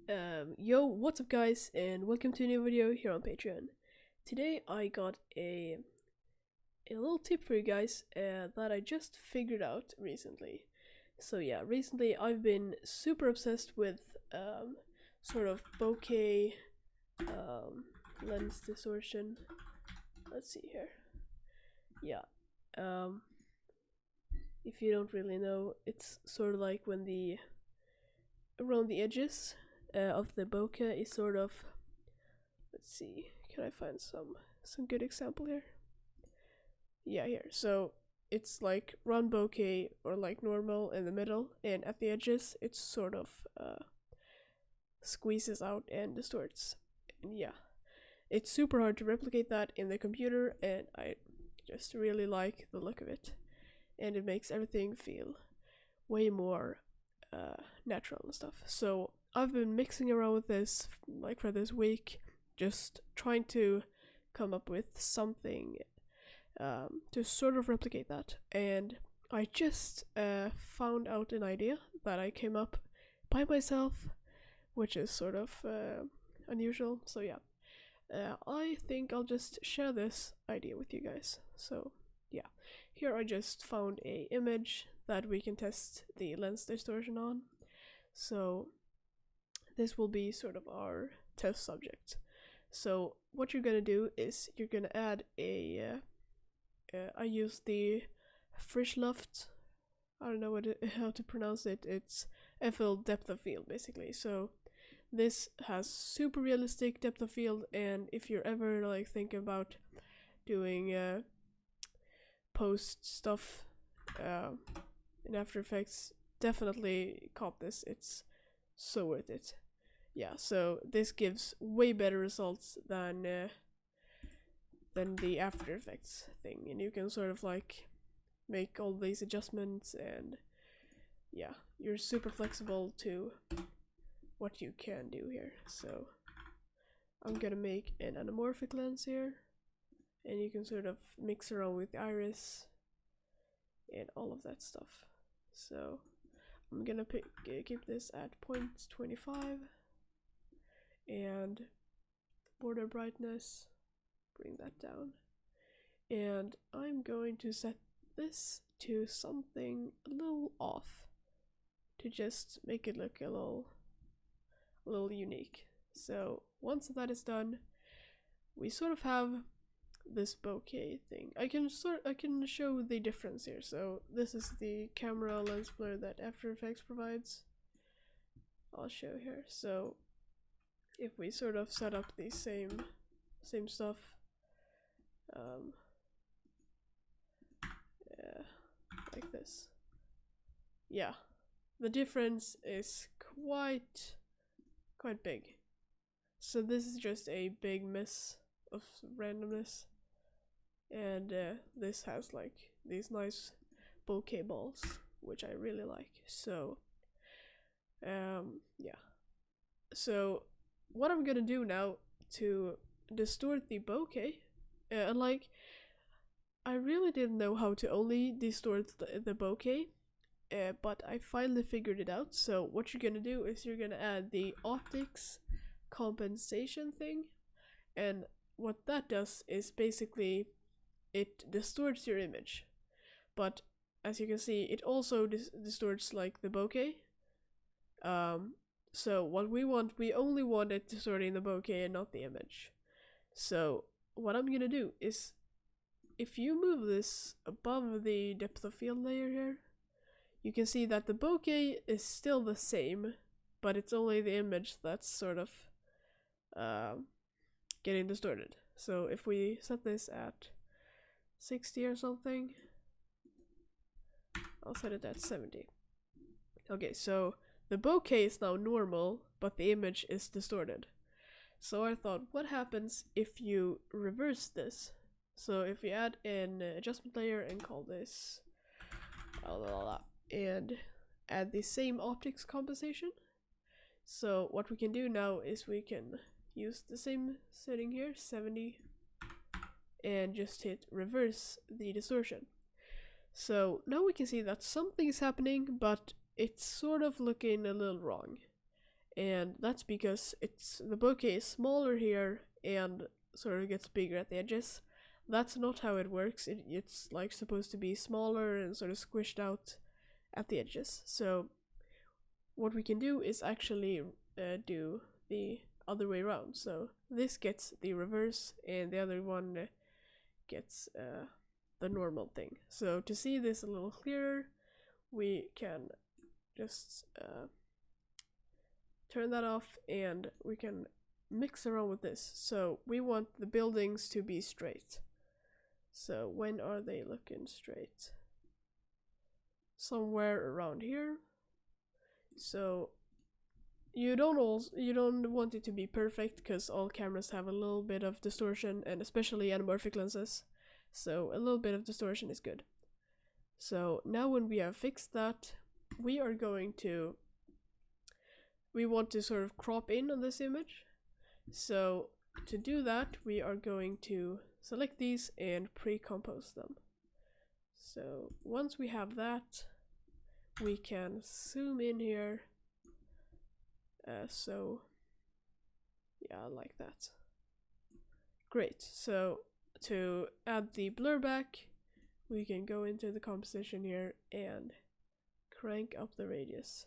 Yo, what's up guys, and welcome to a new video here on Patreon. Today I got a little tip for you guys that I just figured out recently. So yeah, recently I've been super obsessed with sort of bokeh lens distortion. Let's see here. Yeah. If you don't really know, it's sort of like when the around the edges of the bokeh is sort of, let's see, can I find some good example here? Yeah, here. So it's like round bokeh or like normal in the middle, and at the edges it's sort of squeezes out and distorts. And yeah, it's super hard to replicate that in the computer, and I just really like the look of it, and it makes everything feel way more natural and stuff. So I've been mixing around with this like for this week, just trying to come up with something to sort of replicate that. And I just found out an idea that I came up by myself, which is sort of unusual. So yeah, I think I'll just share this idea with you guys. So yeah, here I just found a image that we can test the lens distortion on. So this will be sort of our test subject. So what you're gonna do is you're gonna add a I use the Frischluft, I don't know how to pronounce it. It's FL depth of field basically. So this has super realistic depth of field, and if you're ever like thinking about doing post stuff in After Effects, definitely cop this. It's so worth it. Yeah, so this gives way better results than the After Effects thing, and you can sort of like make all these adjustments, and yeah, you're super flexible to what you can do here. So I'm gonna make an anamorphic lens here, and you can sort of mix around with the iris and all of that stuff. So I'm gonna keep this at 0.25, and border brightness, bring that down, and I'm going to set this to something a little off to just make it look a little unique. So once that is done, we sort of have this bokeh thing. I can show the difference here. So this is the camera lens blur that After Effects provides. I'll show here. So if we sort of set up the same stuff, like this, yeah, the difference is quite big. So this is just a big mess of randomness, and this has like these nice bokeh balls, which I really like. So yeah, so what I'm gonna do now to distort the bokeh, like I really didn't know how to only distort the bokeh, but I finally figured it out. So what you're gonna do is you're gonna add the optics compensation thing, and what that does is basically it distorts your image, but as you can see, it also distorts like the bokeh. So what we only want it distorting the bokeh and not the image. So what I'm gonna do is, if you move this above the depth of field layer here, you can see that the bokeh is still the same, but it's only the image that's sort of getting distorted. So if we set this at 60 or something, I'll set it at 70. Okay, so the bokeh is now normal, but the image is distorted. So I thought, what happens if you reverse this? So if we add an adjustment layer and call this and add the same optics compensation. So what we can do now is we can use the same setting here, 70, and just hit reverse the distortion. So now we can see that something is happening, but it's sort of looking a little wrong. and that's because the bokeh is smaller here and sort of gets bigger at the edges. That's not how it works. It's like supposed to be smaller and sort of squished out at the edges. So what we can do is actually do the other way around. So this gets the reverse and the other one gets the normal thing. So to see this a little clearer, we can just turn that off and we can mix around with this. So we want the buildings to be straight. So when are they looking straight? Somewhere around here. So you don't want it to be perfect because all cameras have a little bit of distortion, and especially anamorphic lenses. So a little bit of distortion is good. So now when we have fixed that, we want to sort of crop in on this image. So to do that, we are going to select these and pre-compose them. So once we have that, we can zoom in here. So yeah, like that. Great. So to add the blur back, we can go into the composition here and crank up the radius.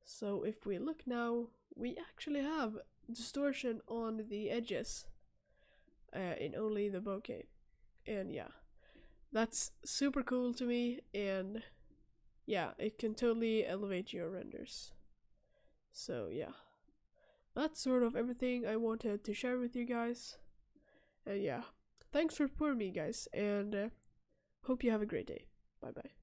So if we look now, we actually have distortion on the edges in only the bokeh. And yeah, that's super cool to me, and yeah, it can totally elevate your renders. So yeah, that's sort of everything I wanted to share with you guys. And yeah, thanks for supporting me, guys, and hope you have a great day. Bye bye.